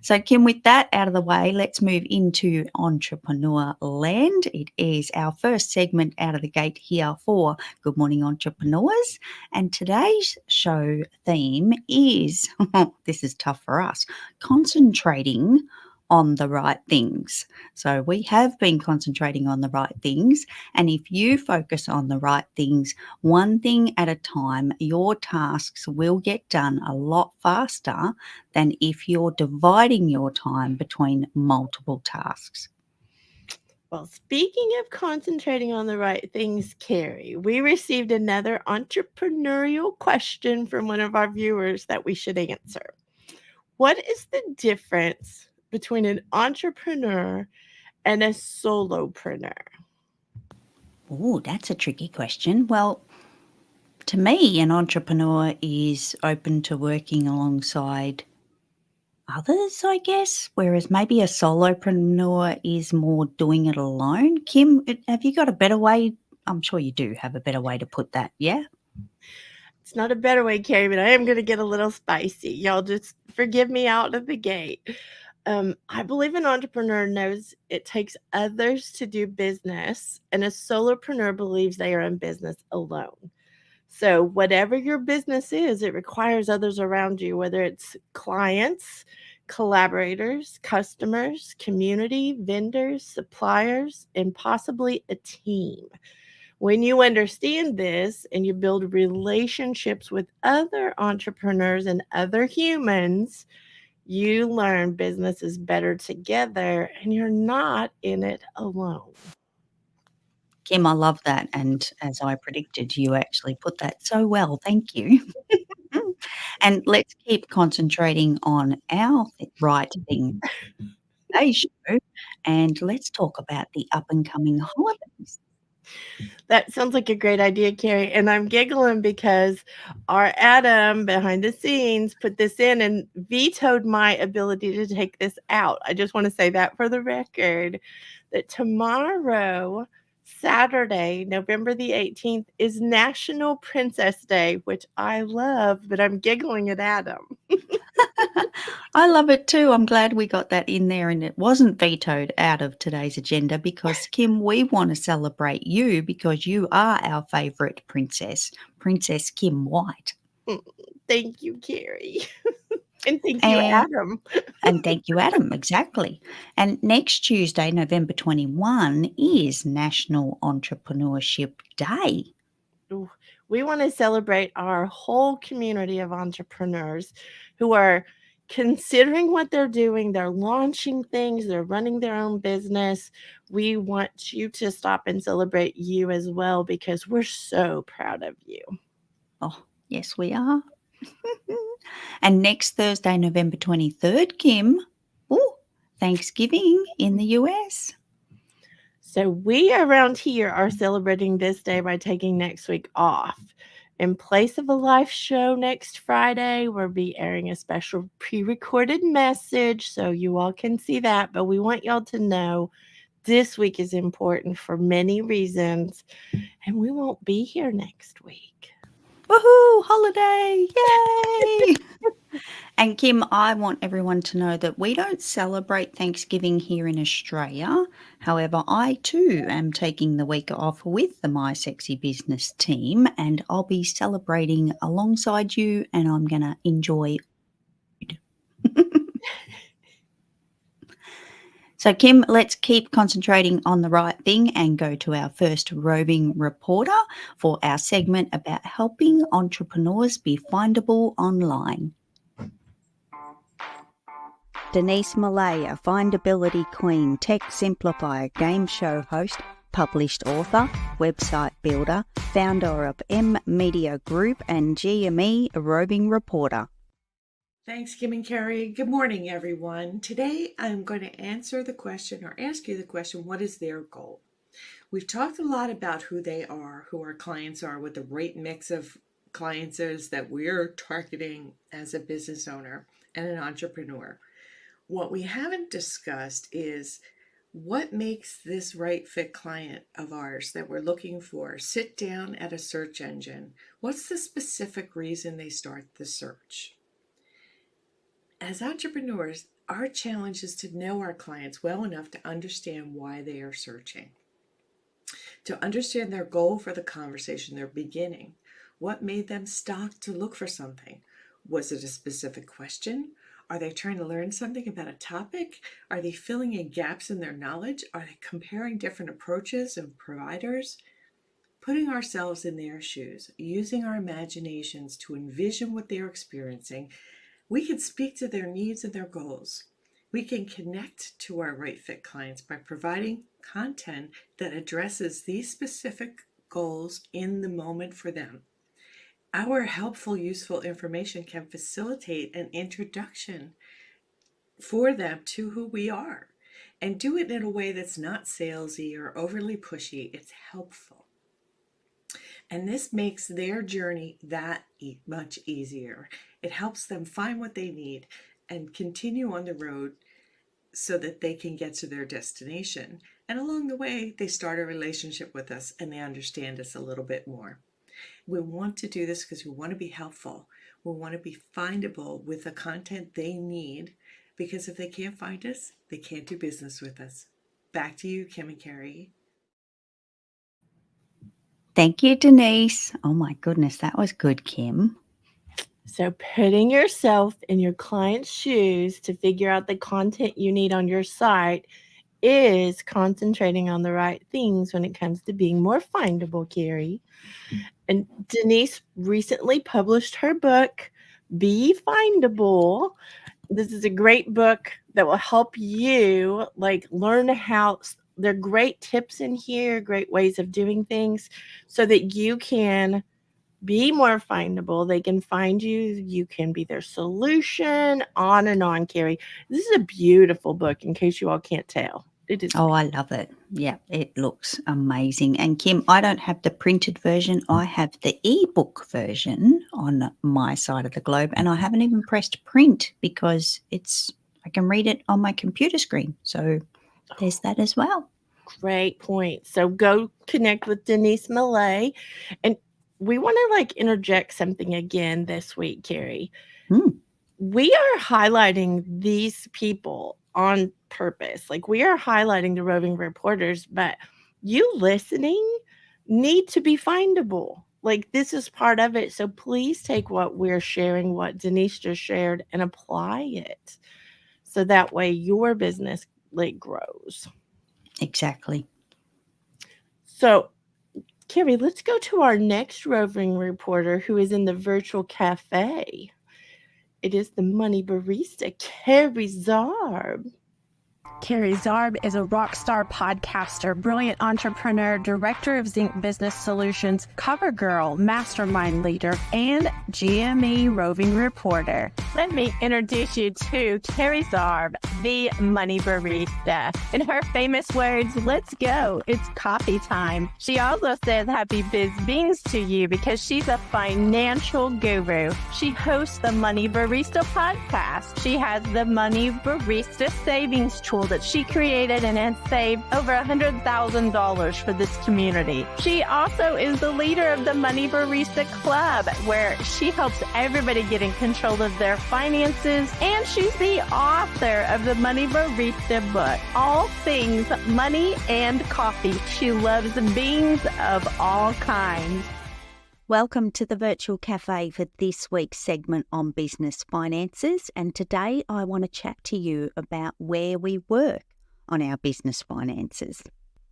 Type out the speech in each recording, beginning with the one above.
So, Kim, with that out of the way, let's move into entrepreneur land. It is our first segment out of the gate here for Good Morning Entrepreneurs. And today's show theme is this is tough for us concentrating on the right things. So, we have been concentrating on the right things. And if you focus on the right things, one thing at a time, your tasks will get done a lot faster than if you're dividing your time between multiple tasks. Well, speaking of concentrating on the right things, Carrie, we received another entrepreneurial question from one of our viewers that we should answer. What is the difference between an entrepreneur and a solopreneur? Oh, that's a tricky question. Well, to me, an entrepreneur is open to working alongside others, I guess, whereas maybe a solopreneur is more doing it alone. Kim, have you got a better way? I'm sure you do have a better way to put that, yeah? It's not a better way, Carrie, but I am going to get a little spicy. Y'all just forgive me out of the gate. I believe an entrepreneur knows it takes others to do business, and a solopreneur believes they are in business alone. So, whatever your business is, it requires others around you, whether it's clients, collaborators, customers, community, vendors, suppliers, and possibly a team. When you understand this and you build relationships with other entrepreneurs and other humans, you learn business is better together and you're not in it alone. Kim, I love that. And as I predicted, you actually put that so well. Thank you. And let's keep concentrating on our right thing today's show. And let's talk about the up and coming holidays. That sounds like a great idea, Carrie. And I'm giggling because our Adam behind the scenes put this in and vetoed my ability to take this out. I just want to say that for the record that tomorrow, Saturday, November the 18th, is National Princess Day, which I love, but I'm giggling at Adam. I love it too. I'm glad we got that in there and it wasn't vetoed out of today's agenda because, Kim, we want to celebrate you because you are our favourite princess, Princess Kim White. Thank you, Carrie. And thank you, And, Adam. and thank you, Adam. Exactly. And next Tuesday, November 21, is National Entrepreneurship Day. Ooh, we want to celebrate our whole community of entrepreneurs who are considering what they're doing. They're launching things, they're running their own business. We want you to stop and celebrate you as well because we're so proud of you. Oh, yes, we are. And next Thursday, November 23rd, Kim, Thanksgiving in the US. So we around here are celebrating this day by taking next week off. In place of a live show next Friday, we'll be airing a special pre-recorded message so you all can see that. But we want y'all to know this week is important for many reasons, and we won't be here next week. Woohoo! Holiday! Yay! And Kim, I want everyone to know that we don't celebrate Thanksgiving here in Australia. However, I too am taking the week off with the My Sexy Business team and I'll be celebrating alongside you and I'm going to enjoy food. So, Kim, let's keep concentrating on the right thing and go to our first roving reporter for our segment about helping entrepreneurs be findable online. Denise Malaya, Findability Queen, Tech Simplifier, game show host, published author, website builder, founder of M Media Group and GME roving reporter. Thanks, Kim and Carrie. Good morning, everyone. Today, I'm going to answer the question or ask you the question, what is their goal? We've talked a lot about who they are, who our clients are, what the right mix of clients is that we're targeting as a business owner and an entrepreneur. What we haven't discussed is what makes this right fit client of ours that we're looking for sit down at a search engine. What's the specific reason they start the search? As entrepreneurs, Our challenge is to know our clients well enough to understand why they are searching, to understand their goal for the conversation they're beginning. What made them stop to look for something? Was it a specific question? Are they trying to learn something about a topic? Are they filling in gaps in their knowledge? Are they comparing different approaches and providers? Putting ourselves in their shoes, using our imaginations to envision what they're experiencing, we can speak to their needs and their goals. We can connect to our right fit clients by providing content that addresses these specific goals in the moment for them. Our helpful, useful information can facilitate an introduction for them to who we are, and do it in a way that's not salesy or overly pushy. It's helpful. And this makes their journey that much easier. It helps them find what they need and continue on the road so that they can get to their destination. And along the way, they start a relationship with us and they understand us a little bit more. We want to do this because we want to be helpful. We want to be findable with the content they need, because if they can't find us, they can't do business with us. Back to you, Kim and Carrie. Thank you, Denise. Oh my goodness, that was good, Kim. So putting yourself in your client's shoes to figure out the content you need on your site is concentrating on the right things when it comes to being more findable, Carrie. And Denise recently published her book, Be Findable. This is a great book that will help you learn how. There are great tips in here, great ways of doing things so that you can be more findable. They can find you. You can be their solution, on and on, Carrie. This is a beautiful book, in case you all can't tell. It is. Oh, I love it. Yeah, it looks amazing. And Kim, I don't have the printed version. I have the ebook version on my side of the globe, and I haven't even pressed print because I can read it on my computer screen. So there's that as well. Great point. So go connect with Denise Millay. And we want to interject something again this week, Carrie. We are highlighting these people on purpose. We are highlighting the roving reporters, but you listening need to be findable. This is part of it. So please take what we're sharing, what Denise just shared, and apply it. So that way your business grows. Exactly. So, Carrie, let's go to our next roving reporter who is in the virtual cafe. It is the money barista, Kerry Zarb. Kerry Zarb is a rock star podcaster, brilliant entrepreneur, director of Zinc Business Solutions, cover girl, mastermind leader, and GME roving reporter. Let me introduce you to Kerry Zarb, the money barista. In her famous words, let's go, it's coffee time. She also says happy biz beans to you because she's a financial guru. She hosts the Money Barista podcast. She has the Money Barista savings tool that she created and has saved over $100,000 for this community. She also is the leader of the Money Barista Club, where she helps everybody get in control of their finances, and she's the author of the Money Barista book, All Things Money and Coffee. She loves beans of all kinds. Welcome to the Virtual Cafe for this week's segment on business finances. And today I want to chat to you about where we work on our business finances.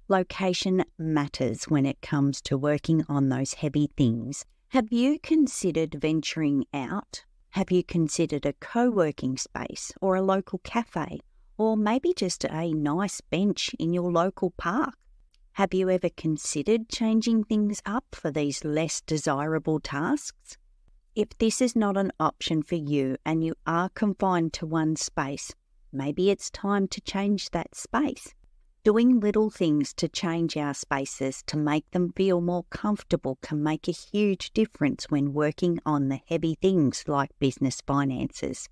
Location matters when it comes to working on those heavy things. Have you considered venturing out? Have you considered a co-working space or a local cafe, or maybe just a nice bench in your local park? Have you ever considered changing things up for these less desirable tasks? If this is not an option for you and you are confined to one space, maybe it's time to change that space. Doing little things to change our spaces to make them feel more comfortable can make a huge difference when working on the heavy things like business finances.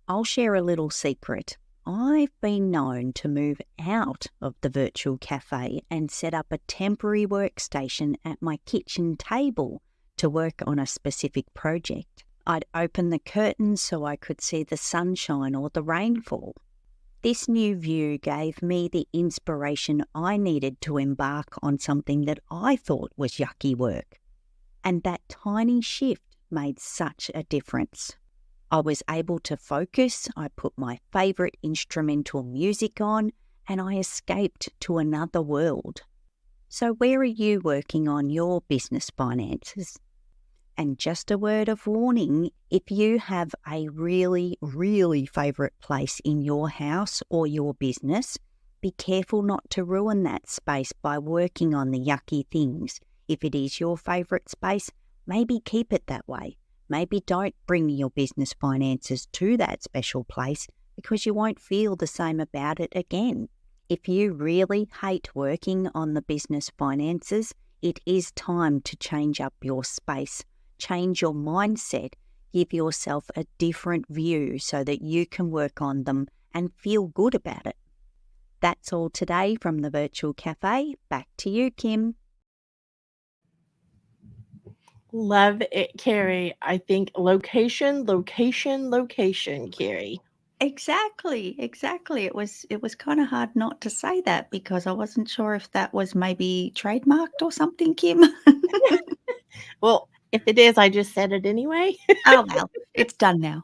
I'll share a little secret. I've been known to move out of the virtual cafe and set up a temporary workstation at my kitchen table to work on a specific project. I'd open the curtains so I could see the sunshine or the rainfall. This new view gave me the inspiration I needed to embark on something that I thought was yucky work. And that tiny shift made such a difference. I was able to focus, I put my favourite instrumental music on, and I escaped to another world. So where are you working on your business finances? And just a word of warning, if you have a really, really favourite place in your house or your business, be careful not to ruin that space by working on the yucky things. If it is your favourite space, maybe keep it that way. Maybe don't bring your business finances to that special place because you won't feel the same about it again. If you really hate working on the business finances, it is time to change up your space. Change your mindset, give yourself a different view so that you can work on them and feel good about it. That's all today from the Virtual Cafe. Back to you, Kim. Love it, Carrie. I think location, Carrie. Exactly. It was kind of hard not to say that because I wasn't sure if that was maybe trademarked or something, Kim. Well, if it is, I just said it anyway. Oh, well, it's done now.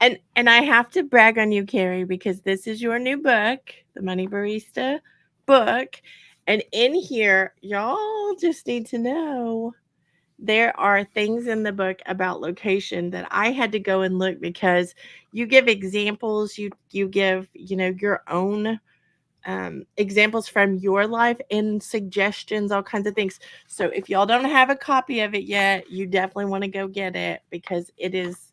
And I have to brag on you, Carrie, because this is your new book, the Money Barista book. And in here, y'all just need to know there are things in the book about location that I had to go and look because you give examples, you give, your own examples from your life and suggestions, all kinds of things. So if y'all don't have a copy of it yet, you definitely want to go get it because it is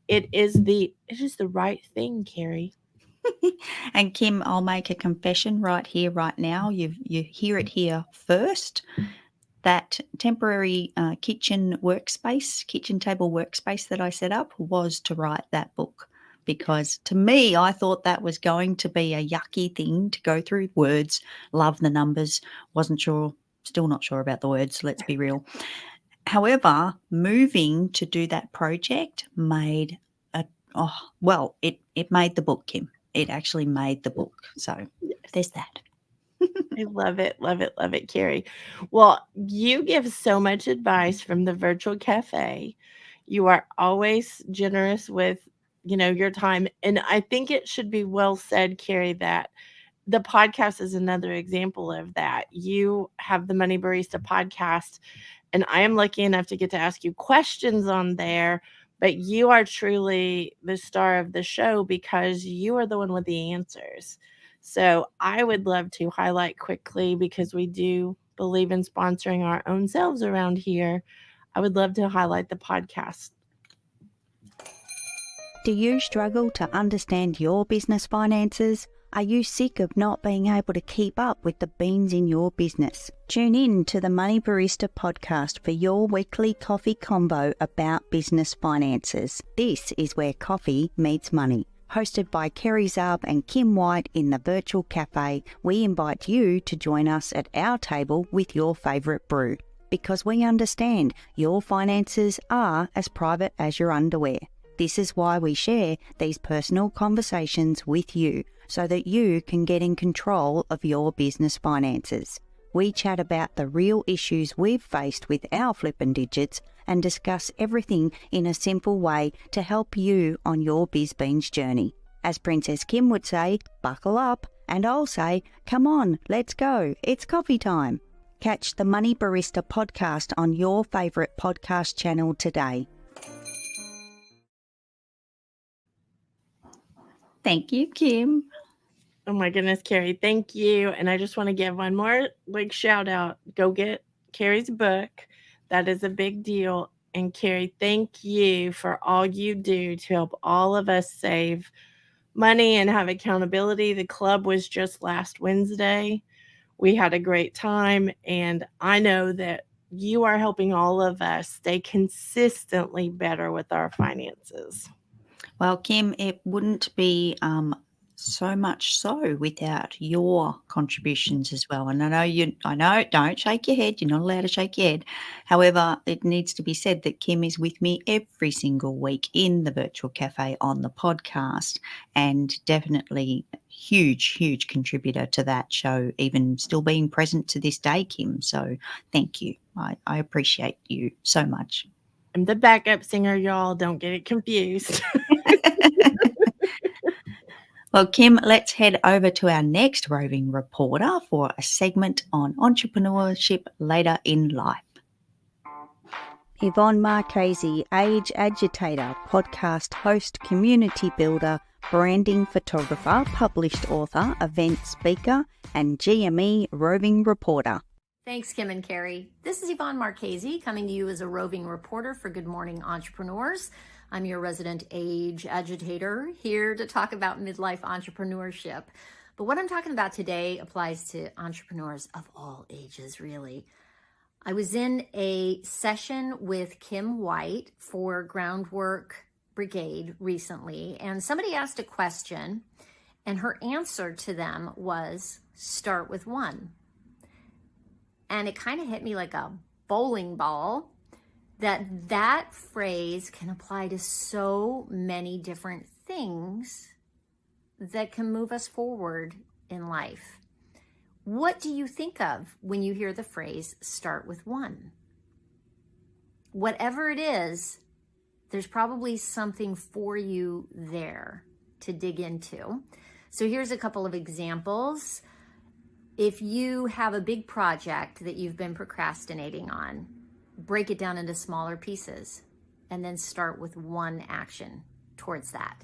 the right thing, Carrie. And Kim, I'll make a confession right here, right now. You hear it here first. That temporary kitchen table workspace that I set up was to write that book. Because to me, I thought that was going to be a yucky thing to go through. Words, love the numbers, still not sure about the words, let's be real. However, moving to do that project made it made the book, Kim. It actually made the book. So there's that. I love it, Carrie. Well, you give so much advice from the Virtual Cafe. You are always generous with, your time. And I think it should be well said, Carrie, that the podcast is another example of that. You have the Money Barista podcast, and I am lucky enough to get to ask you questions on there. But you are truly the star of the show because you are the one with the answers. So I would love to highlight quickly, because we do believe in sponsoring our own selves around here. I would love to highlight the podcast. Do you struggle to understand your business finances? Are you sick of not being able to keep up with the beans in your business? Tune in to the Money Barista podcast for your weekly coffee combo about business finances. This is where coffee meets money. Hosted by Kerry Zarb and Kim White in the Virtual Cafe, we invite you to join us at our table with your favourite brew. Because we understand your finances are as private as your underwear. This is why we share these personal conversations with you, so that you can get in control of your business finances. We chat about the real issues we've faced with our flippin' digits and discuss everything in a simple way to help you on your BizBeans journey. As Princess Kim would say, buckle up, and I'll say, come on, let's go, it's coffee time. Catch the Money Barista podcast on your favourite podcast channel today. Thank you, Kim. Oh my goodness, Carrie, thank you. And I just want to give one more shout out. Go get Carrie's book. That is a big deal. And Carrie, thank you for all you do to help all of us save money and have accountability. The club was just last Wednesday. We had a great time, and I know that you are helping all of us stay consistently better with our finances. Well, Kim, it wouldn't be so much so without your contributions as well. And I know, don't shake your head. You're not allowed to shake your head. However, it needs to be said that Kim is with me every single week in the virtual cafe on the podcast, and definitely huge contributor to that show, even still being present to this day, Kim. So thank you. I appreciate you so much. I'm the backup singer, y'all. Don't get it confused. Well, Kim, let's head over to our next roving reporter for a segment on entrepreneurship later in life. Yvonne Marchese, age agitator, podcast host, community builder, branding photographer, published author, event speaker, and GME roving reporter. Thanks, Kim and Kerry. This is Yvonne Marchese coming to you as a roving reporter for Good Morning Entrepreneurs. I'm your resident age agitator here to talk about midlife entrepreneurship. But what I'm talking about today applies to entrepreneurs of all ages, really. I was in a session with Kim White for Groundwork Brigade recently, and somebody asked a question, and her answer to them was, start with one. And it kind of hit me like a bowling ball that phrase can apply to so many different things that can move us forward in life. What do you think of when you hear the phrase, start with one? Whatever it is, there's probably something for you there to dig into. So here's a couple of examples. If you have a big project that you've been procrastinating on, break it down into smaller pieces and then start with one action towards that.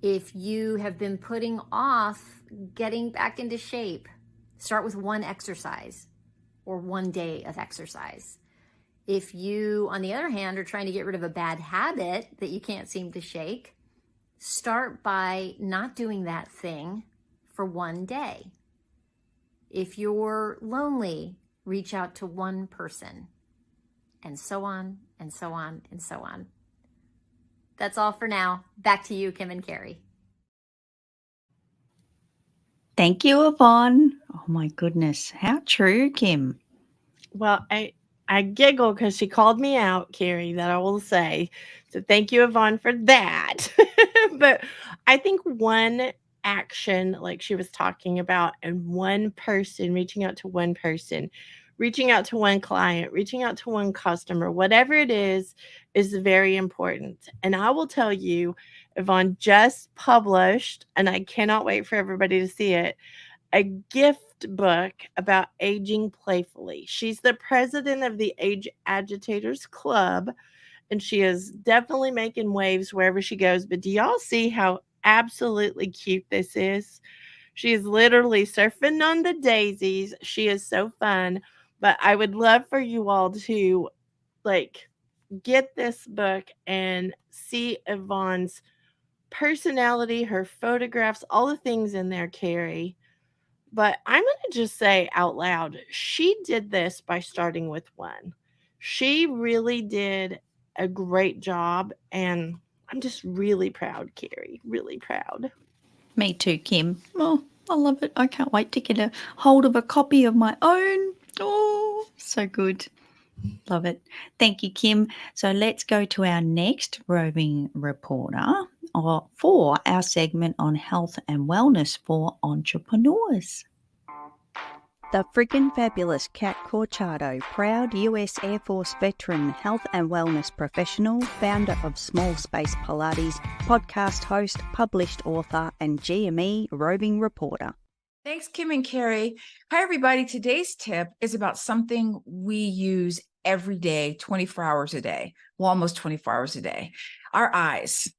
If you have been putting off getting back into shape, start with one exercise or one day of exercise. If you, on the other hand, are trying to get rid of a bad habit that you can't seem to shake, start by not doing that thing for one day. If you're lonely, reach out to one person, and so on, and so on, and so on. That's all for now. Back to you, Kim and Kerry. Thank you, Yvonne. Oh my goodness. How true, Kim. Well, I giggle because she called me out, Kerry, that I will say. So thank you, Yvonne, for that. But I think one action, like she was talking about, and one person, reaching out to one person, reaching out to one client, reaching out to one customer, whatever it is very important. And I will tell you, Yvonne just published, and I cannot wait for everybody to see it, a gift book about aging playfully. She's the president of the Age Agitators Club, and she is definitely making waves wherever she goes. But do y'all see how absolutely cute this is? She is literally surfing on the daisies. She is so fun. But I would love for you all to get this book and see Yvonne's personality, her photographs, all the things in there, Kerry. But I'm going to just say out loud, she did this by starting with one. She really did a great job, and I'm just really proud, Kerry, really proud. Me too, Kim. Oh, I love it. I can't wait to get a hold of a copy of my own. Oh, so good. Love it. Thank you, Kim. So let's go to our next roving reporter for our segment on health and wellness for entrepreneurs. The friggin' fabulous Kat Corchado, proud US Air Force veteran, health and wellness professional, founder of Small Space Pilates, podcast host, published author, and GME roving reporter. Thanks, Kim and Kerry. Hi, everybody. Today's tip is about something we use every day, 24 hours a day. Well, almost 24 hours a day. Our eyes.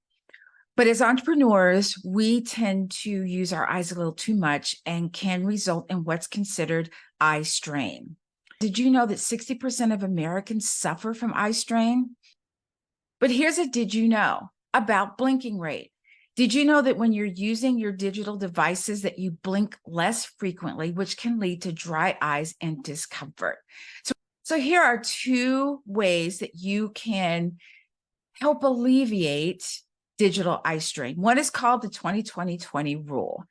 But as entrepreneurs, we tend to use our eyes a little too much and can result in what's considered eye strain. Did you know that 60% of Americans suffer from eye strain? But here's a did you know about blinking rate. Did you know that when you're using your digital devices that you blink less frequently, which can lead to dry eyes and discomfort? So here are 2 ways that you can help alleviate digital eye strain. One is called the 20-20-20 rule,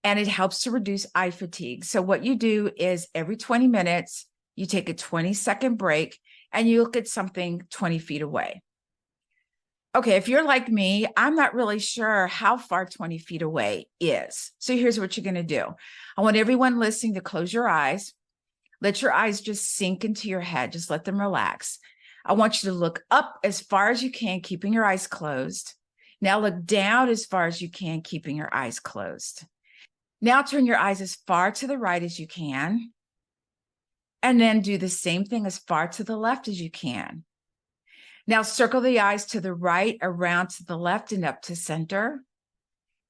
and it helps to reduce eye fatigue. So what you do is every 20 minutes, you take a 20-second break and you look at something 20 feet away. Okay, if you're like me, I'm not really sure how far 20 feet away is. So here's what you're going to do. I want everyone listening to close your eyes. Let your eyes just sink into your head. Just let them relax. I want you to look up as far as you can, keeping your eyes closed. Now look down as far as you can, keeping your eyes closed. Now turn your eyes as far to the right as you can. And then do the same thing as far to the left as you can. Now circle the eyes to the right, around to the left, and up to center.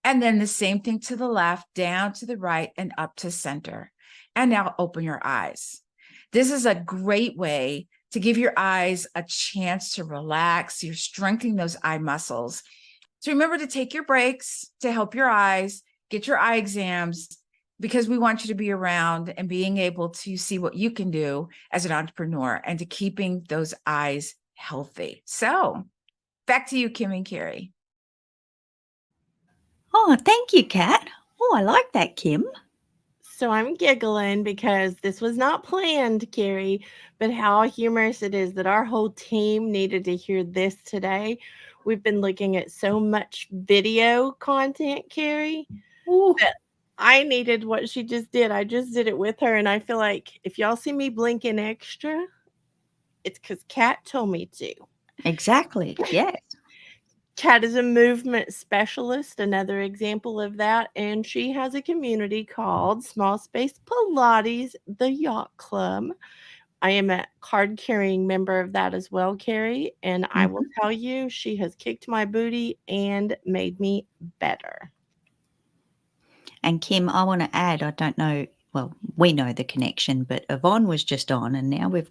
And then the same thing to the left, down to the right, and up to center. And now open your eyes. This is a great way to give your eyes a chance to relax. You're strengthening those eye muscles. So remember to take your breaks to help your eyes, get your eye exams, because we want you to be around and being able to see what you can do as an entrepreneur and to keeping those eyes healthy. So back to you, Kim and Carrie. Oh, thank you, Kat. Oh, I like that, Kim. So I'm giggling because this was not planned, Carrie, but how humorous it is that our whole team needed to hear this today. We've been looking at so much video content, Carrie, that I needed what she just did. I just did it with her, and I feel like if y'all see me blinking extra, it's because Kat told me to. Exactly, yes. Kat is a movement specialist, another example of that, and she has a community called Small Space Pilates, the Yacht Club. I am a card-carrying member of that as well, Carrie, and I will tell you, she has kicked my booty and made me better. And Kim, I want to add, I don't know, well, we know the connection, but Yvonne was just on, and now we've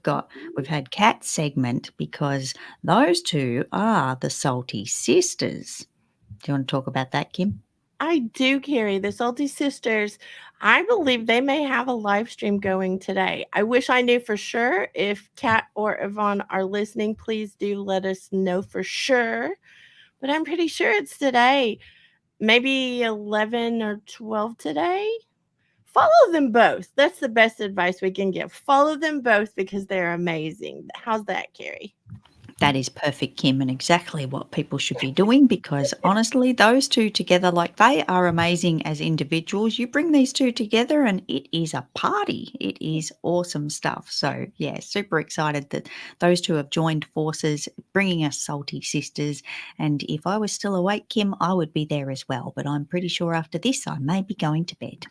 had Kat's segment because those two are the Salty Sisters. Do you want to talk about that, Kim? I do, Carrie. The Salty Sisters, I believe they may have a live stream going today. I wish I knew for sure. If Kat or Yvonne are listening, please do let us know for sure. But I'm pretty sure it's today. Maybe 11 or 12 today. Follow them both. That's the best advice we can give. Follow them both because they're amazing. How's that, Carrie? That is perfect, Kim, and exactly what people should be doing because honestly, those two together, like they are amazing as individuals. You bring these two together and it is a party. It is awesome stuff. So, yeah, super excited that those two have joined forces, bringing us Salty Sisters. And if I was still awake, Kim, I would be there as well. But I'm pretty sure after this, I may be going to bed.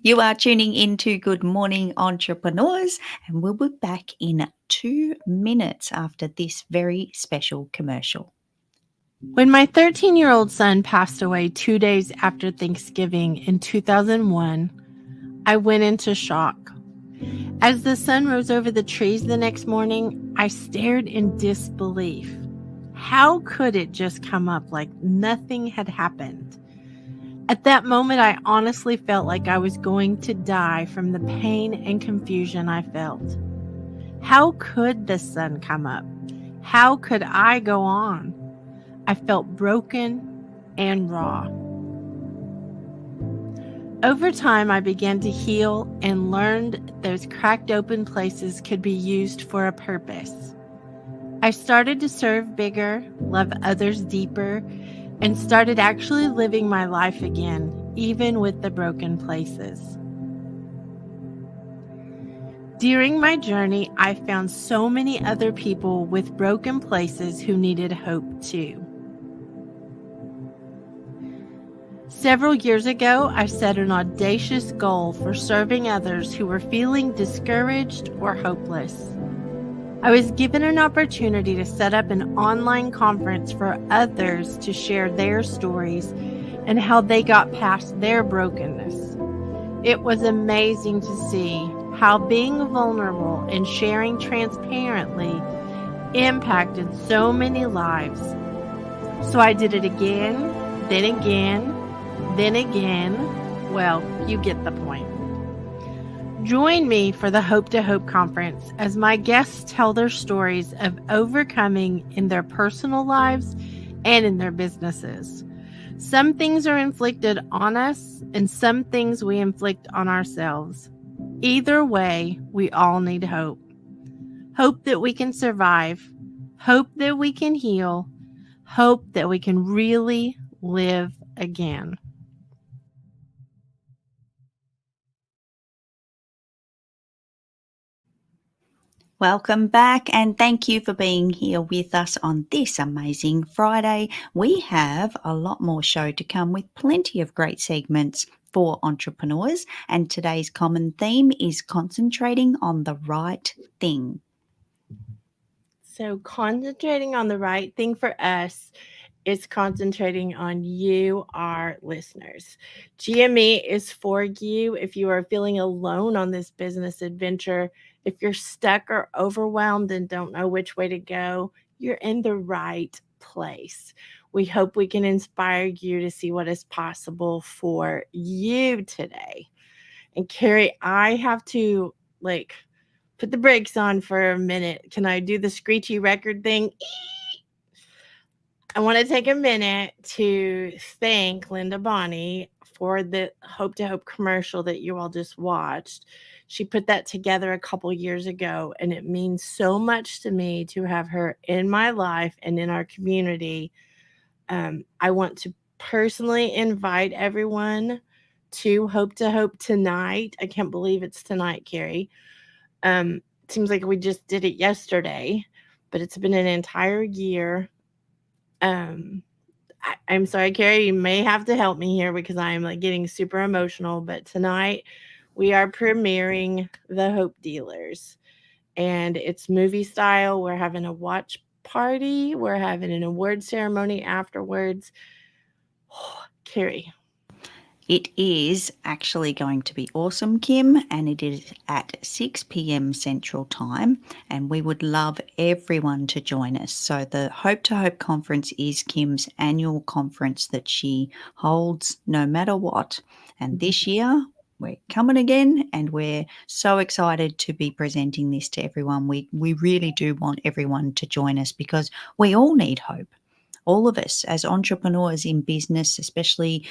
You are tuning into Good Morning Entrepreneurs, and we'll be back in 2 minutes after this very special commercial. When my 13-year-old son passed away 2 days after Thanksgiving in 2001, I went into shock. As the sun rose over the trees the next morning, I stared in disbelief. How could it just come up like nothing had happened? At that moment, I honestly felt like I was going to die from the pain and confusion I felt. How could the sun come up? How could I go on? I felt broken and raw. Over time, I began to heal and learned those cracked open places could be used for a purpose. I started to serve bigger, love others deeper, and started actually living my life again, even with the broken places. During my journey, I found so many other people with broken places who needed hope too. Several years ago, I set an audacious goal for serving others who were feeling discouraged or hopeless. I was given an opportunity to set up an online conference for others to share their stories and how they got past their brokenness. It was amazing to see how being vulnerable and sharing transparently impacted so many lives. So I did it again, then again, then again. Well, you get the point. Join me for the Hope to Hope conference as my guests tell their stories of overcoming in their personal lives and in their businesses. Some things are inflicted on us, and some things we inflict on ourselves. Either way, we all need hope. Hope that we can survive. Hope that we can heal. Hope that we can really live again. Welcome back, and thank you for being here with us on this amazing Friday. We have a lot more show to come with plenty of great segments for entrepreneurs, and today's common theme is concentrating on the right thing. So concentrating on the right thing for us is concentrating on you, our listeners. GME is for you if you are feeling alone on this business adventure. If you're stuck or overwhelmed and don't know which way to go, you're in the right place. We hope we can inspire you to see what is possible for you today. And Carrie, I have to put the brakes on for a minute. Can I do the screechy record thing? I want to take a minute to thank Linda Bonney for the Hope to Hope commercial that you all just watched. She put that together a couple years ago, and it means so much to me to have her in my life and in our community. I want to personally invite everyone to Hope to Hope tonight. I can't believe it's tonight, Carrie. Seems like we just did it yesterday, but it's been an entire year. I'm sorry, Carrie, you may have to help me here because I am getting super emotional, but tonight we are premiering The Hope Dealers, and it's movie style. We're having a watch party. We're having an award ceremony afterwards. Carrie. It is actually going to be awesome, Kim, and it is at 6 p.m. Central Time, and we would love everyone to join us. So the Hope to Hope conference is Kim's annual conference that she holds no matter what. And this year, we're coming again, and we're so excited to be presenting this to everyone. We really do want everyone to join us because we all need hope. All of us as entrepreneurs in business, especially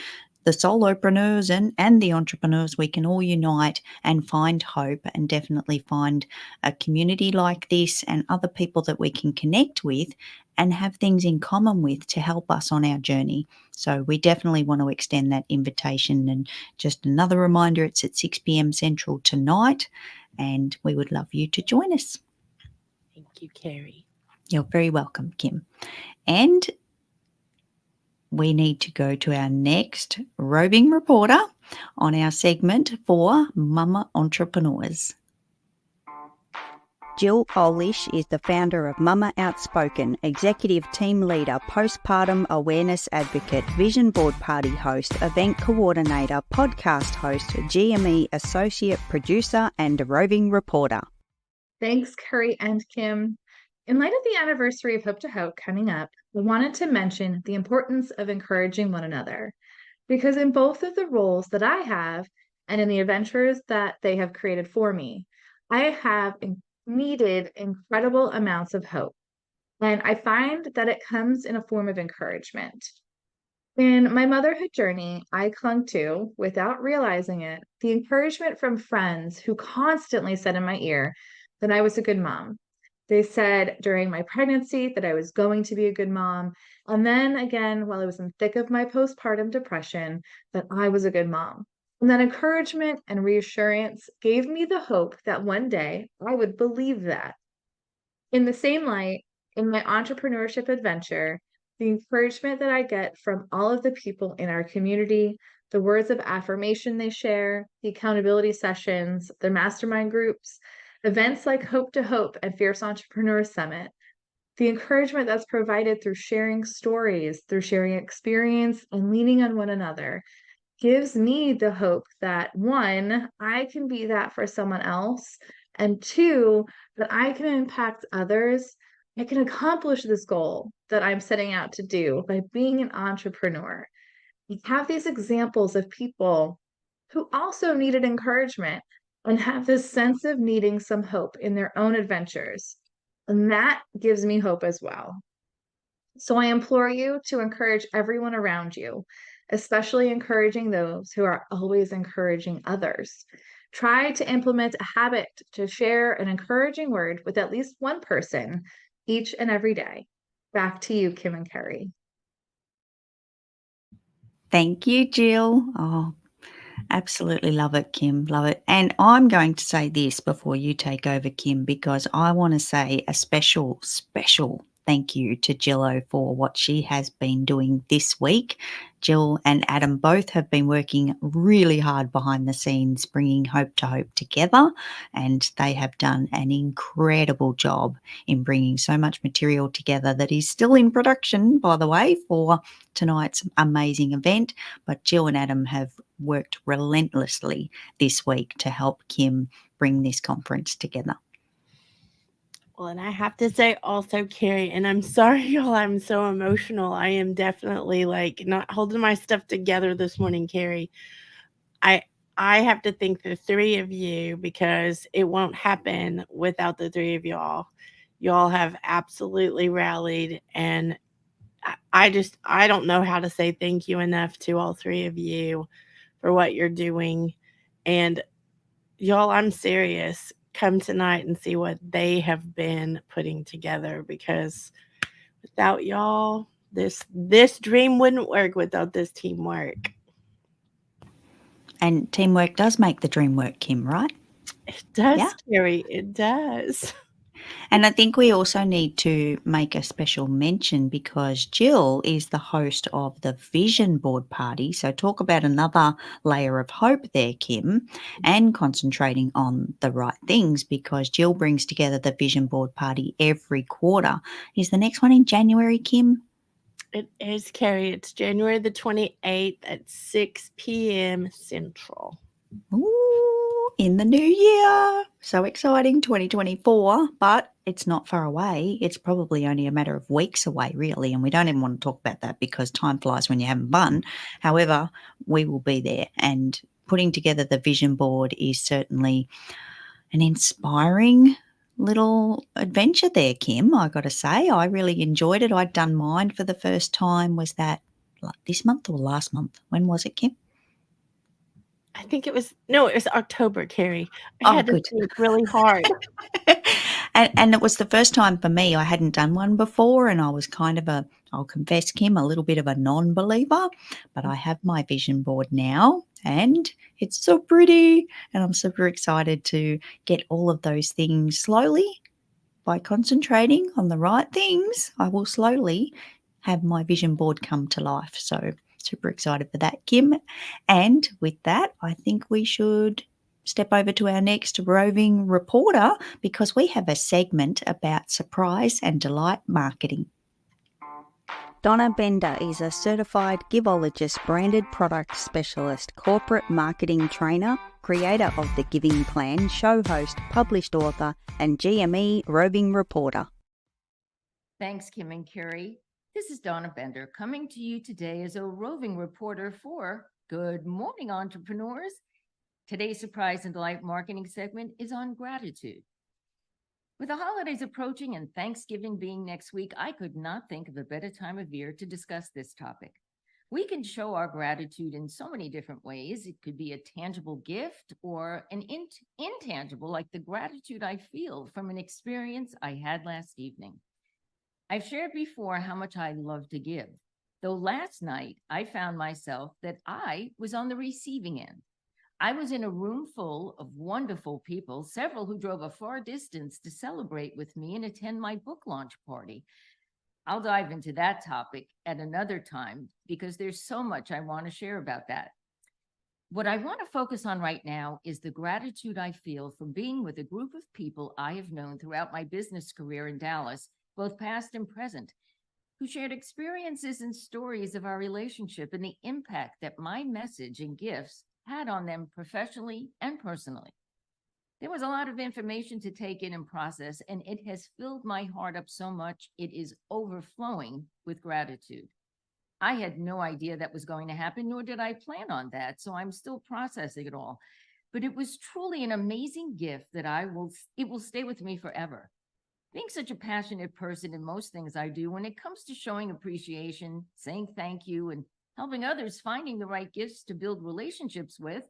the solopreneurs and the entrepreneurs, we can all unite and find hope and definitely find a community like this and other people that we can connect with and have things in common with to help us on our journey. So we definitely want to extend that invitation. And just another reminder, it's at 6 p.m. Central tonight, and we would love you to join us. Thank you, Carrie. You're very welcome, Kim. And we need to go to our next roving reporter on our segment for Mama Entrepreneurs. Jill Olish is the founder of Mama Outspoken, executive team leader, postpartum awareness advocate, vision board party host, event coordinator, podcast host, GME associate producer, and roving reporter. Thanks, Carrie and Kim. In light of the anniversary of Hope to Hope coming up, we wanted to mention the importance of encouraging one another, because in both of the roles that I have and in the adventures that they have created for me, I have needed incredible amounts of hope. And I find that it comes in a form of encouragement. In my motherhood journey, I clung to, without realizing it, the encouragement from friends who constantly said in my ear that I was a good mom. They said during my pregnancy that I was going to be a good mom. And then again, while I was in the thick of my postpartum depression, that I was a good mom. And that encouragement and reassurance gave me the hope that one day I would believe that. In the same light, in my entrepreneurship adventure, the encouragement that I get from all of the people in our community, the words of affirmation they share, the accountability sessions, their mastermind groups, events like Hope to Hope and Fierce Entrepreneur Summit, the encouragement that's provided through sharing stories, through sharing experience and leaning on one another, gives me the hope that one, I can be that for someone else, and two, that I can impact others. I can accomplish this goal that I'm setting out to do by being an entrepreneur. We have these examples of people who also needed encouragement and have this sense of needing some hope in their own adventures. And that gives me hope as well. So I implore you to encourage everyone around you, especially encouraging those who are always encouraging others. Try to implement a habit to share an encouraging word with at least one person each and every day. Back to you, Kim and Kerry. Thank you, Jill. Oh, absolutely love it, Kim. Love it. And I'm going to say this before you take over, Kim, because I want to say a special, special thank you to Jillo for what she has been doing this week. Jill and Adam both have been working really hard behind the scenes, bringing Hope to Hope together, and they have done an incredible job in bringing so much material together that is still in production, by the way, for tonight's amazing event. But Jill and Adam have worked relentlessly this week to help Kim bring this conference together. Well, and I have to say also, Carrie, and I'm sorry, y'all, I'm so emotional. I am definitely like not holding my stuff together this morning, Carrie. I I have to thank the three of you because it won't happen without the three of y'all. Y'all have absolutely rallied, and I don't know how to say thank you enough to all three of you for what you're doing. And y'all, I'm serious. Come tonight and see what they have been putting together, because without y'all, this dream wouldn't work without this teamwork. And teamwork does make the dream work, Kim, right? It does, Yeah. Carrie. It does. And I think we also need to make a special mention because Jill is the host of the Vision Board Party. So talk about another layer of hope there, Kim, and concentrating on the right things, because Jill brings together the Vision Board Party every quarter. Is the next one in January, Kim? It is, Carrie. It's January the 28th at 6 p.m. Central. Ooh, in the new year. So exciting, 2024, but it's not far away. It's probably only a matter of weeks away, really, and we don't even want to talk about that because time flies when you're having fun. However, we will be there, and putting together the vision board is certainly an inspiring little adventure there, Kim. I got to say, I really enjoyed it. I'd done mine for the first time. Was that this month or last month? When was it, Kim? I think it was October, Carrie. I Oh, had to good. think really hard. And it was the first time for me. I hadn't done one before, and I was kind of I'll confess, Kim, a little bit of a non-believer, but I have my vision board now, and it's so pretty, and I'm super excited to get all of those things slowly. By concentrating on the right things, I will slowly have my vision board come to life. So super excited for that, Kim. And with that, I think we should step over to our next roving reporter, because we have a segment about surprise and delight marketing. Donna Bender is a certified Givologist branded product specialist, corporate marketing trainer, creator of The Giving Plan, show host, published author, and GME roving reporter. Thanks, Kim and Kerry. This is Donna Bender coming to you today as a roving reporter for Good Morning Entrepreneurs. Today's surprise and delight marketing segment is on gratitude. With the holidays approaching and Thanksgiving being next week, I could not think of a better time of year to discuss this topic. We can show our gratitude in so many different ways. It could be a tangible gift or an intangible, like the gratitude I feel from an experience I had last evening. I've shared before how much I love to give, though last night I found myself that I was on the receiving end. I was in a room full of wonderful people, several who drove a far distance to celebrate with me and attend my book launch party. I'll dive into that topic at another time because there's so much I want to share about that. What I want to focus on right now is the gratitude I feel from being with a group of people I have known throughout my business career in Dallas, both past and present, who shared experiences and stories of our relationship and the impact that my message and gifts had on them professionally and personally. There was a lot of information to take in and process, and it has filled my heart up so much it is overflowing with gratitude. I had no idea that was going to happen, nor did I plan on that, so I'm still processing it all. but it was truly an amazing gift that it will stay with me forever. Being such a passionate person in most things I do, when it comes to showing appreciation, saying thank you, and helping others finding the right gifts to build relationships with,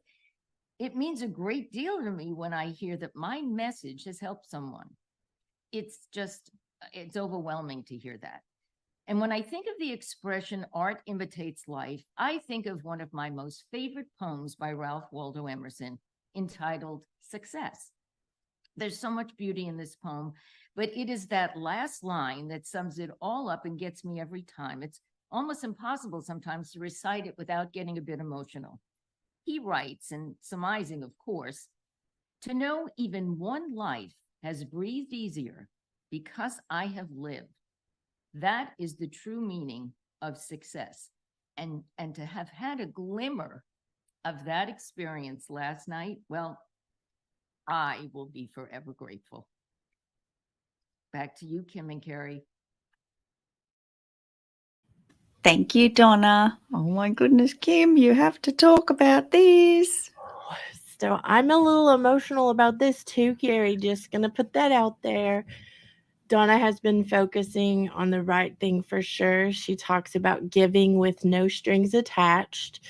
it means a great deal to me when I hear that my message has helped someone. It's overwhelming to hear that. And when I think of the expression art imitates life, I think of one of my most favorite poems by Ralph Waldo Emerson entitled Success. There's so much beauty in this poem, but it is that last line that sums it all up and gets me every time. It's almost impossible sometimes to recite it without getting a bit emotional. He writes, and surmising, of course, to know even one life has breathed easier because I have lived. That is the true meaning of success. And to have had a glimmer of that experience last night, well, I will be forever grateful. Back to you, Kim and Kerry. Thank you, Donna. Oh my goodness, Kim, you have to talk about this. So I'm a little emotional about this too, Kerry. Just going to put that out there. Donna has been focusing on the right thing for sure. She talks about giving with no strings attached.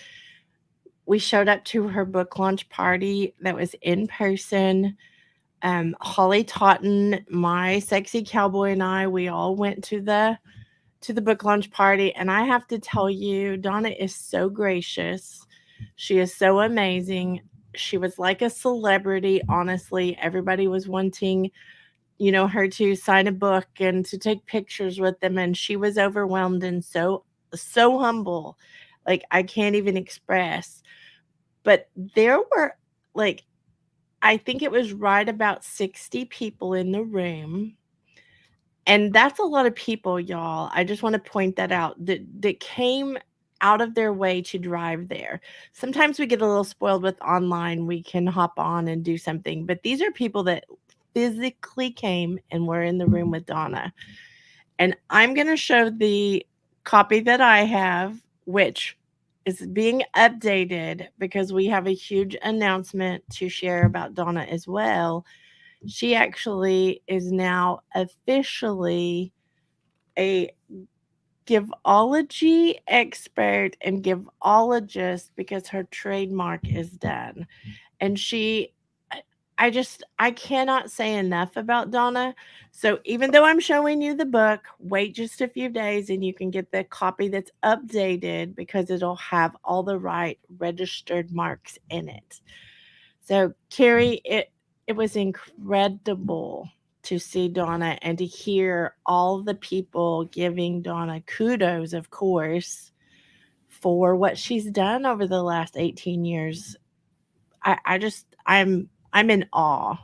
We showed up to her book launch party that was in person. Holly Totten, my sexy cowboy, and I, we all went to the book launch party, and I have to tell you, Donna is so gracious. She is so amazing. She was like a celebrity, honestly. Everybody was wanting, her to sign a book and to take pictures with them, and she was overwhelmed and so humble. Like, I can't even express. But there were, like, I think it was right about 60 people in the room. And that's a lot of people, y'all. I just want to point that out, that came out of their way to drive there. Sometimes we get a little spoiled with online. We can hop on and do something, but these are people that physically came and were in the room with Donna. And I'm going to show the copy that I have, which is being updated because we have a huge announcement to share about Donna as well. She actually is now officially a giveology expert and giveologist because her trademark is done. And I cannot say enough about Donna. So even though I'm showing you the book, wait just a few days and you can get the copy that's updated because it'll have all the right registered marks in it. So Kerry, it was incredible to see Donna and to hear all the people giving Donna kudos, of course, for what she's done over the last 18 years. I'm in awe.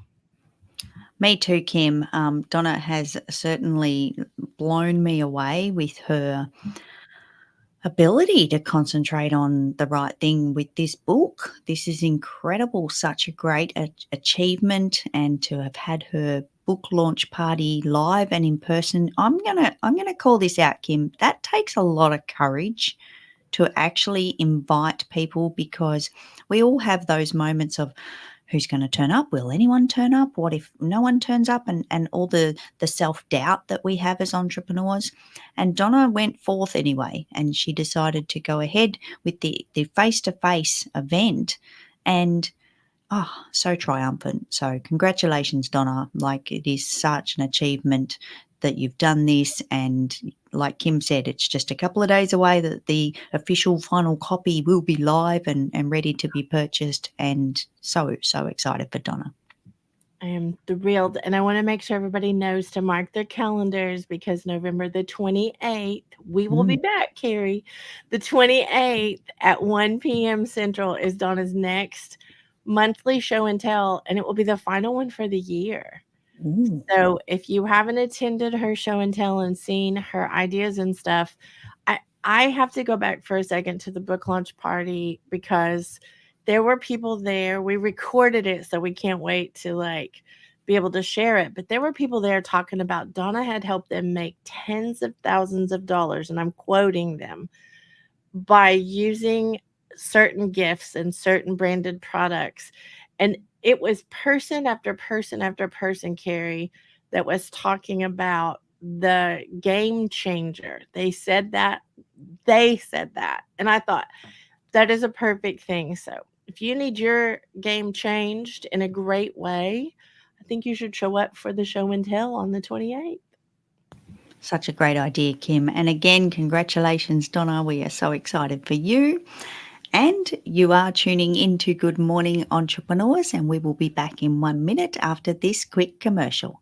Me too, Kim. Donna has certainly blown me away with her ability to concentrate on the right thing with this book. This is incredible, such a great achievement, and to have had her book launch party live and in person. I'm gonna call this out, Kim. That takes a lot of courage to actually invite people, because we all have those moments of who's going to turn up? Will anyone turn up? What if no one turns up? And all the self-doubt that we have as entrepreneurs. And Donna went forth anyway, and she decided to go ahead with the face-to-face event, and so triumphant. So congratulations, Donna. Like, it is such an achievement that you've done this, and like Kim said, it's just a couple of days away that the official final copy will be live and ready to be purchased, and so excited for Donna. I am thrilled, and I want to make sure everybody knows to mark their calendars because November the 28th, we will be back, Kerry. The 28th at 1 p.m. Central is Donna's next monthly show and tell, and it will be the final one for the year. So if you haven't attended her show and tell and seen her ideas and stuff, I have to go back for a second to the book launch party because there were people there. We recorded it, so we can't wait to be able to share it. But there were people there talking about Donna had helped them make tens of thousands of dollars, and I'm quoting them, by using certain gifts and certain branded products. And it was person after person after person, Carrie, that was talking about the game changer. They said that. And I thought, that is a perfect thing. So if you need your game changed in a great way, I think you should show up for the show and tell on the 28th. Such a great idea, Kim. And again, congratulations, Donna. We are so excited for you. And you are tuning into Good Morning Entrepreneurs, and we will be back in 1 minute after this quick commercial.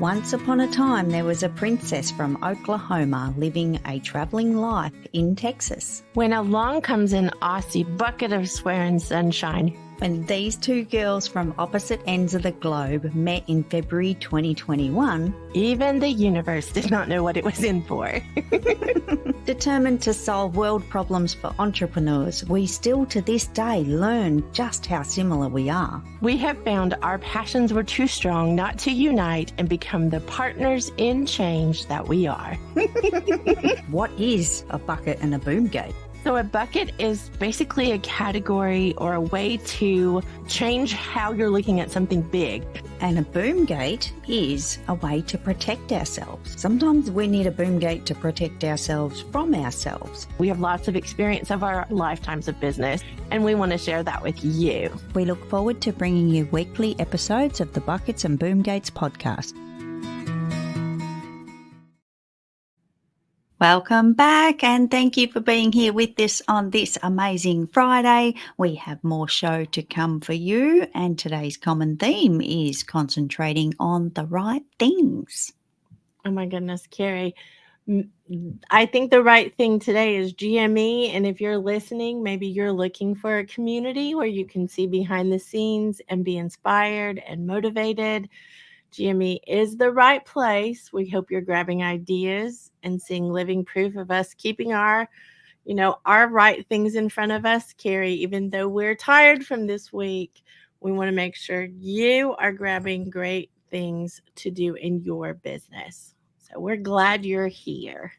Once upon a time, there was a princess from Oklahoma living a traveling life in Texas. When along comes an Aussie bucket of swearing sunshine. When these two girls from opposite ends of the globe met in February 2021, even the universe did not know what it was in for. Determined to solve world problems for entrepreneurs, we still to this day learn just how similar we are. We have found our passions were too strong not to unite and become the partners in change that we are. What is a bucket and a boom gate? So a bucket is basically a category or a way to change how you're looking at something big. And a boom gate is a way to protect ourselves. Sometimes we need a boom gate to protect ourselves from ourselves. We have lots of experience of our lifetimes of business, and we want to share that with you. We look forward to bringing you weekly episodes of the Buckets and Boom Gates podcast. Welcome back, and thank you for being here with us on this amazing Friday. We have more show to come for you, and today's common theme is concentrating on the right things. Oh my goodness, Carrie. I think the right thing today is GME, and if you're listening, maybe you're looking for a community where you can see behind the scenes and be inspired and motivated. GME is the right place. We hope you're grabbing ideas and seeing living proof of us keeping our right things in front of us, Carrie. Even though we're tired from this week, we want to make sure you are grabbing great things to do in your business. So we're glad you're here.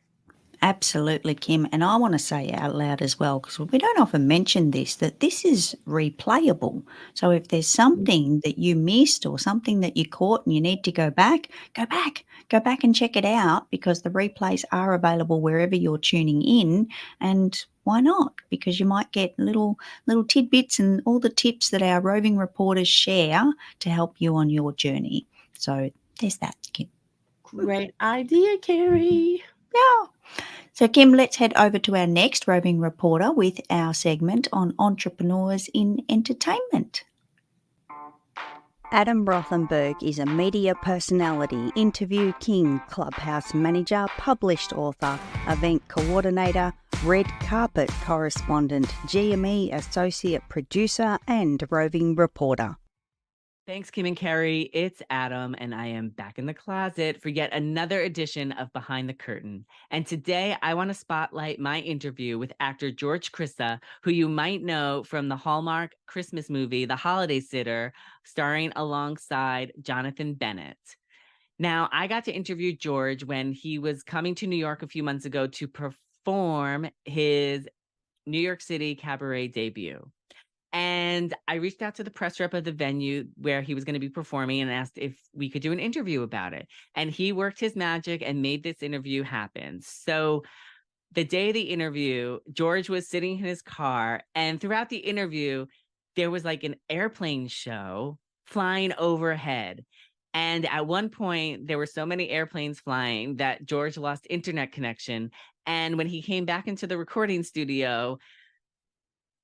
Absolutely, Kim. And I want to say out loud as well, because we don't often mention this, that this is replayable. So if there's something that you missed or something that you caught and you need to go back and check it out, because the replays are available wherever you're tuning in. And why not? Because you might get little tidbits and all the tips that our roving reporters share to help you on your journey. So there's that, Kim. Great idea, Carrie. Yeah. So, Kim, let's head over to our next roving reporter with our segment on entrepreneurs in entertainment. Adam Rothenberg is a media personality, interview king, clubhouse manager, published author, event coordinator, red carpet correspondent, GME associate producer, and roving reporter. Thanks, Kim and Kerry. It's Adam, and I am back in the closet for yet another edition of Behind the Curtain. And today I want to spotlight my interview with actor George Crissa, who you might know from the Hallmark Christmas movie, The Holiday Sitter, starring alongside Jonathan Bennett. Now, I got to interview George when he was coming to New York a few months ago to perform his New York City cabaret debut. And I reached out to the press rep of the venue where he was going to be performing and asked if we could do an interview about it. And he worked his magic and made this interview happen. So the day of the interview, George was sitting in his car, and throughout the interview, there was like an airplane show flying overhead. And at one point, there were so many airplanes flying that George lost internet connection. And when he came back into the recording studio,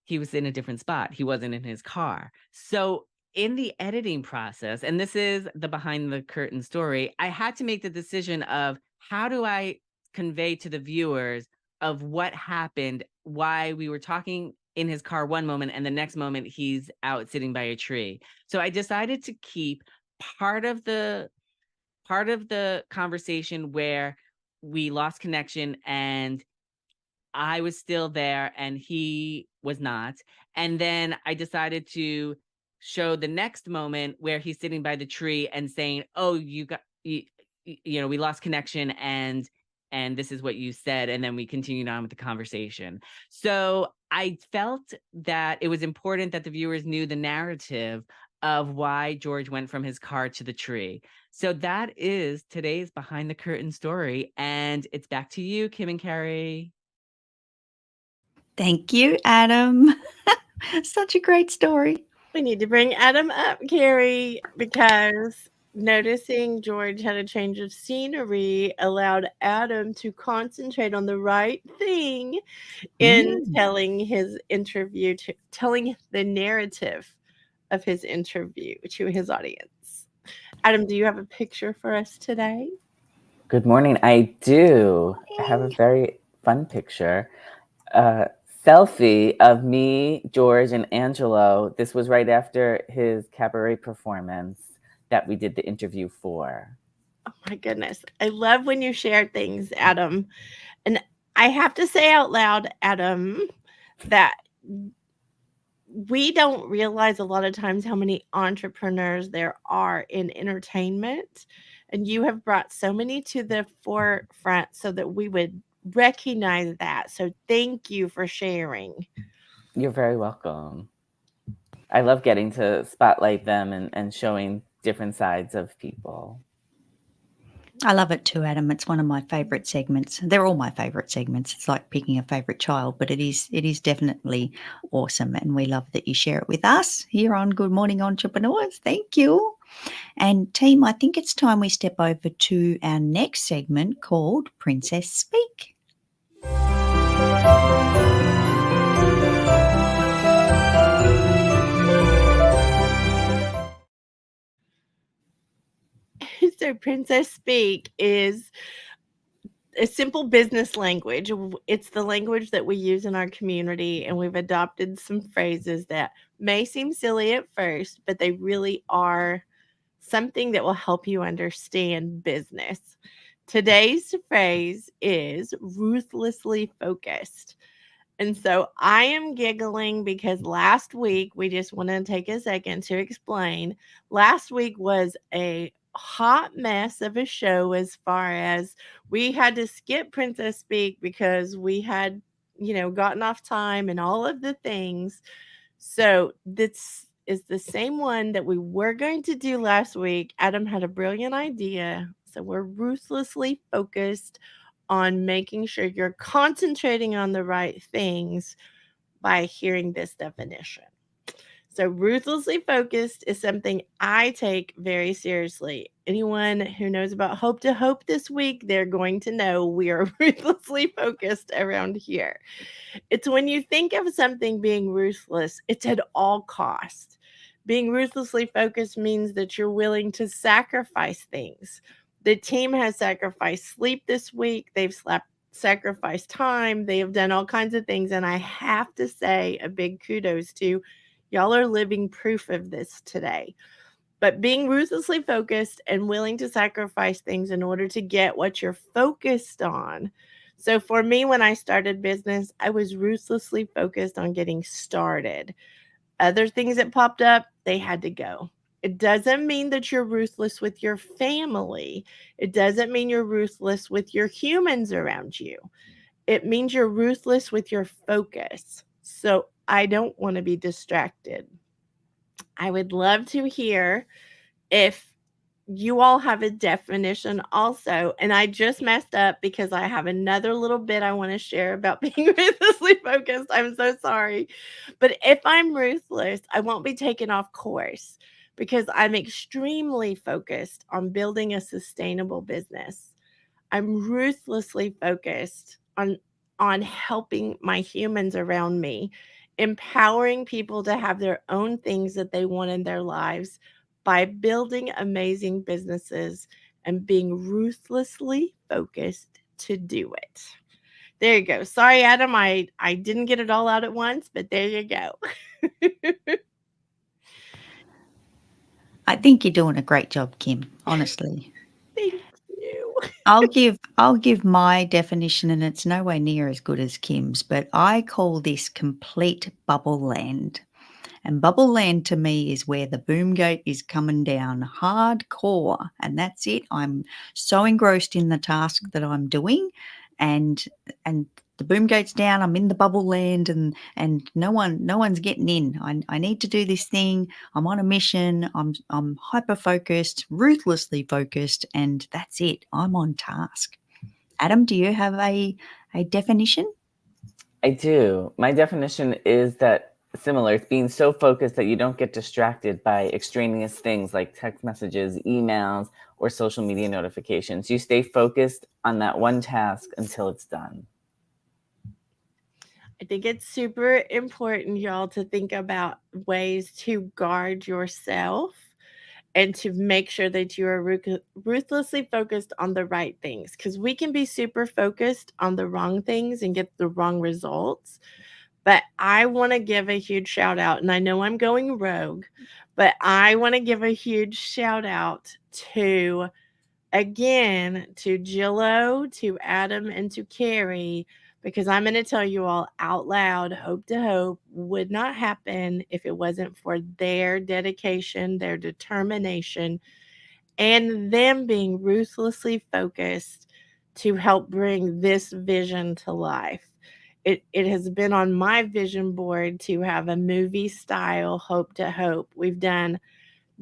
he was in a different spot. He wasn't in his car. So in the editing process, and this is the behind the curtain story, I had to make the decision of how do I convey to the viewers of what happened, why we were talking in his car one moment and the next moment he's out sitting by a tree. So I decided to keep part of the conversation where we lost connection and I was still there and he was not. And then I decided to show the next moment where he's sitting by the tree and saying, oh, we lost connection and this is what you said. And then we continued on with the conversation. So I felt that it was important that the viewers knew the narrative of why George went from his car to the tree. So that is today's behind the curtain story. And it's back to you, Kim and Carrie. Thank you, Adam. Such a great story. We need to bring Adam up, Carrie, because noticing George had a change of scenery allowed Adam to concentrate on the right thing in telling his interview, telling the narrative of his interview to his audience. Adam, do you have a picture for us today? Good morning. I do. I have a very fun picture. Selfie of me, George, and Angelo. This was right after his cabaret performance that we did the interview for. Oh my goodness. I love when you share things, Adam. And I have to say out loud, Adam, that we don't realize a lot of times how many entrepreneurs there are in entertainment. And you have brought so many to the forefront so that we would recognize that. So thank you for sharing. You're very welcome. I love getting to spotlight them and showing different sides of people. I love it too, Adam. It's one of my favorite segments. They're all my favorite segments. It's like picking a favorite child, but it is definitely awesome. And we love that you share it with us here on Good Morning Entrepreneurs. Thank you. And team, I think it's time we step over to our next segment called Princess Speak. So Princess Speak is a simple business language. It's the language that we use in our community, and we've adopted some phrases that may seem silly at first, but they really are something that will help you understand business. Today's phrase is ruthlessly focused. And so I am giggling because last week, we just want to take a second to explain. Last week was a hot mess of a show as far as we had to skip Princess Speak because we had, gotten off time and all of the things. So this is the same one that we were going to do last week. Adam had a brilliant idea. So we're ruthlessly focused on making sure you're concentrating on the right things by hearing this definition. So ruthlessly focused is something I take very seriously. Anyone who knows about Hope to Hope this week, they're going to know we are ruthlessly focused around here. It's when you think of something being ruthless, it's at all cost. Being ruthlessly focused means that you're willing to sacrifice things. The team has sacrificed sleep this week. They've sacrificed time. They have done all kinds of things. And I have to say a big kudos to y'all are living proof of this today. But being ruthlessly focused and willing to sacrifice things in order to get what you're focused on. So for me, when I started business, I was ruthlessly focused on getting started. Other things that popped up, they had to go. It doesn't mean that you're ruthless with your family. It doesn't mean you're ruthless with your humans around you. It means you're ruthless with your focus. So I don't want to be distracted. I would love to hear if you all have a definition also. And I just messed up because I have another little bit I want to share about being ruthlessly focused. I'm so sorry. But if I'm ruthless, I won't be taken off course because I'm extremely focused on building a sustainable business. I'm ruthlessly focused on helping my humans around me, empowering people to have their own things that they want in their lives by building amazing businesses and being ruthlessly focused to do it. There you go. Sorry, Adam, I didn't get it all out at once, but there you go. I think you're doing a great job, Kim, honestly. Thank you. I'll give my definition, and it's nowhere near as good as Kim's, but I call this complete bubble land. And bubble land to me is where the boom gate is coming down hardcore, and that's it. I'm so engrossed in the task that I'm doing, and the boom gate's down. I'm in the bubble land, and no one's getting in. I need to do this thing. I'm on a mission. I'm hyper focused, ruthlessly focused, and that's it. I'm on task. Adam, do you have a definition? I do. My definition is that similar. It's being so focused that you don't get distracted by extraneous things like text messages, emails, or social media notifications. You stay focused on that one task until it's done. I think it's super important, y'all, to think about ways to guard yourself and to make sure that you are ruthlessly focused on the right things, because we can be super focused on the wrong things and get the wrong results. But I want to give a huge shout out, and I know I'm going rogue, but I want to give a huge shout out to, again, to Jillo, to Adam, and to Carrie, because I'm going to tell you all out loud, Hope to Hope would not happen if it wasn't for their dedication, their determination, and them being ruthlessly focused to help bring this vision to life. It has been on my vision board to have a movie style Hope to Hope. We've done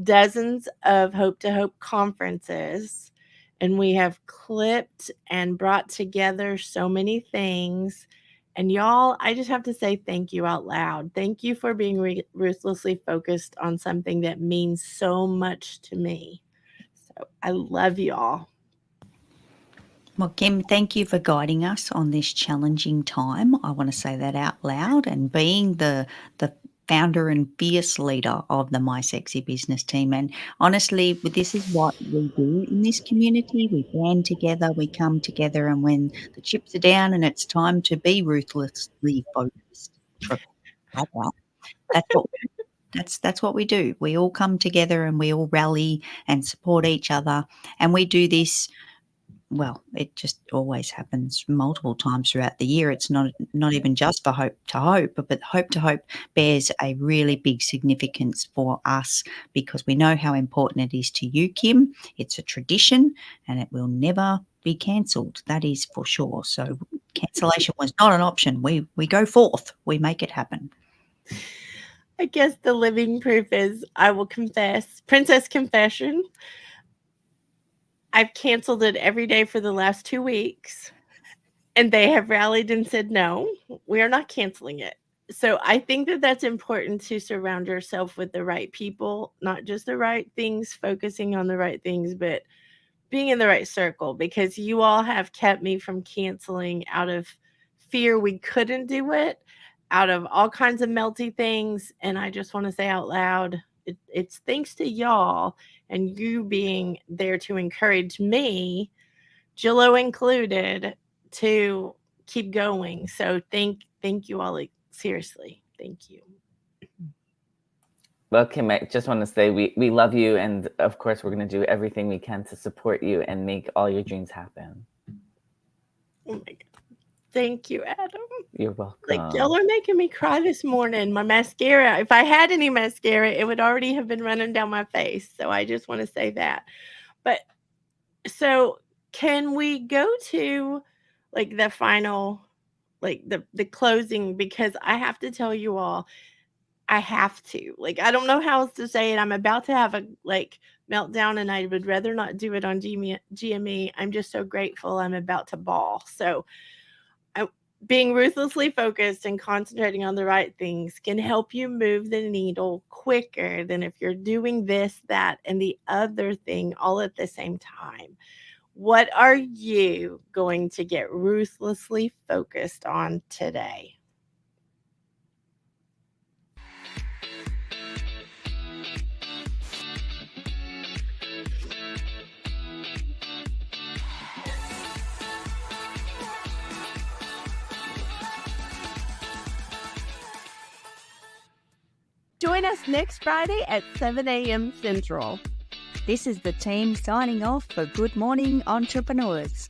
dozens of Hope to Hope conferences, and we have clipped and brought together so many things. And y'all, I just have to say thank you out loud. Thank you for being ruthlessly focused on something that means so much to me. So I love y'all. Well, Kim, thank you for guiding us on this challenging time. I want to say that out loud, and being the founder and fierce leader of the My Sexy Business team. And honestly, this is what we do in this community. We band together, we come together, and when the chips are down and it's time to be ruthlessly focused, that's what we do. We all come together and we all rally and support each other, and we do this. Well, it just always happens multiple times throughout the year. It's not even just for Hope to Hope, but Hope to Hope bears a really big significance for us because we know how important it is to you, Kim. It's a tradition and it will never be cancelled. That is for sure. So cancellation was not an option. We go forth. We make it happen. I guess the living proof is, I will confess, Princess Confession. I've canceled it every day for the last 2 weeks, and they have rallied and said, no, we are not canceling it. So I think that that's important, to surround yourself with the right people, not just the right things, focusing on the right things, but being in the right circle, because you all have kept me from canceling out of fear we couldn't do it, out of all kinds of melty things. And I just want to say out loud, it's thanks to y'all and you being there to encourage me, Jillo included, to keep going. So thank you all. Like, seriously, thank you. Well, Kim, I just want to say we love you, and of course we're going to do everything we can to support you and make all your dreams happen. Oh my God. Thank you, Adam. You're welcome. Like, y'all are making me cry this morning. My mascara, if I had any mascara, it would already have been running down my face. So I just want to say that. But so can we go to like the final, like the closing? Because I have to tell you all, I have to. Like, I don't know how else to say it. I'm about to have a meltdown, and I would rather not do it on GME. I'm just so grateful. I'm about to bawl. So being ruthlessly focused and concentrating on the right things can help you move the needle quicker than if you're doing this, that, and the other thing all at the same time. What are you going to get ruthlessly focused on today? Join us next Friday at 7 a.m. Central. This is the team signing off for Good Morning Entrepreneurs.